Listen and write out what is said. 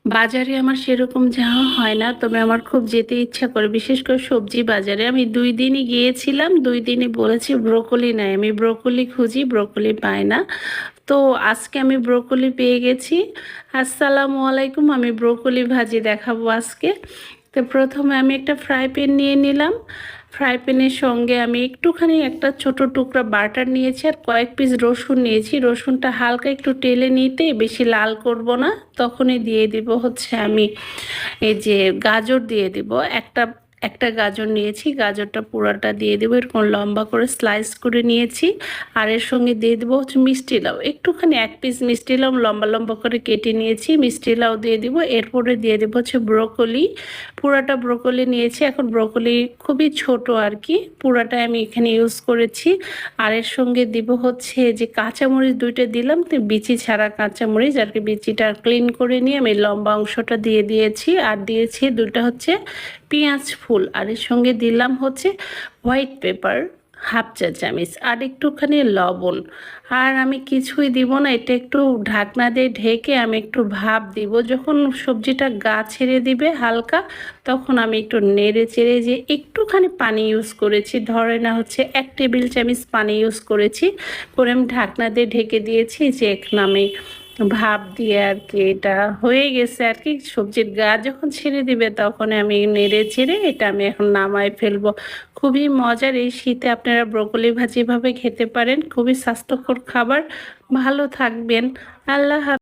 বাজারে আমার সেরকম যাওয়া হয় না, তবে আমার খুব যেতে ইচ্ছা করে, বিশেষ করে সবজি বাজারে। আমি 2 দিনই গিয়েছিলাম, 2 দিনই বলেছি ব্রোকলি নাই, আমি ব্রোকলি খুঁজি, ব্রোকলি পাই না। তো আজকে আমি ব্রোকলি পেয়ে গেছি। আসসালামু আলাইকুম, আমি ব্রোকলি ভাজি দেখাবো আজকে। তো প্রথমে আমি একটা ফ্রাই প্যান নিয়ে নিলাম। ফ্রাই প্যানের সঙ্গে আমি একটুখানি একটা ছোট টুকরা বাটার নিয়েছি আর কয়েক পিস রসুন নিয়েছি। রসুনটা হালকা একটু টেলে নিতে, বেশি লাল করব না। তখনই দিয়ে দিব হচ্ছে আমি এই যে গাজর দিয়ে দিব। একটা একটা গাজর নিয়েছি, গাজরটা পুরাটা দিয়ে দেবো, এরকম লম্বা করে স্লাইস করে নিয়েছি। আর এর সঙ্গে দিয়ে দেবো হচ্ছে মিষ্টি লাউ, একটুখানি 1 পিস মিষ্টি লাউ লম্বা লম্বা করে কেটে নিয়েছি, মিষ্টি লাউ দিয়ে দিব। এরপরে দিয়ে দেবো হচ্ছে ব্রোকলি, পুরাটা ব্রোকলি নিয়েছি। এখন ব্রোকলি খুবই ছোট আর কি, পুরাটা আমি এখানে ইউজ করেছি। আর এর সঙ্গে দিব হচ্ছে যে কাঁচামরিচ 2টা দিলাম, তো বিচি ছাড়া কাঁচামরিচ আর কি, বিচিটা ক্লিন করে নিয়ে আমি লম্বা অংশটা দিয়ে দিয়েছি। আর দিয়েছি 2টা হচ্ছে পেঁয়াজ ফুল। আর এর সঙ্গে দিলাম হচ্ছে হোয়াইট পেপার 1/2 চা চামচ, আর একটুখানি লবণ। আর আমি কিছুই দিব না, এটা একটু ঢাকনা দিয়ে ঢেকে আমি একটু ভাপ দিব। যখন সবজিটা গা ছেড়ে দিবে হালকা, তখন আমি একটু নেড়ে চেড়ে যে একটুখানি পানি ইউজ করেছি, ধরে না হচ্ছে 1 টেবিল চামচ পানি ইউজ করেছি, করে আমি ঢাকনা দিয়ে ঢেকে দিয়েছি। যে এখন আমি ভাপ দিয়ে আর কি এটা হয়ে গেছে আর কি। সবজির গা যখন ছেড়ে দিবে তখন আমি নেড়ে ছেড়ে এটা আমি এখন নামায় ফেলবো। খুবই মজার, এই শীতে আপনারা ব্রোকলি ভাজি ভাবে খেতে পারেন, খুবই স্বাস্থ্যকর খাবার। ভালো থাকবেন। আল্লাহ হাফেজ।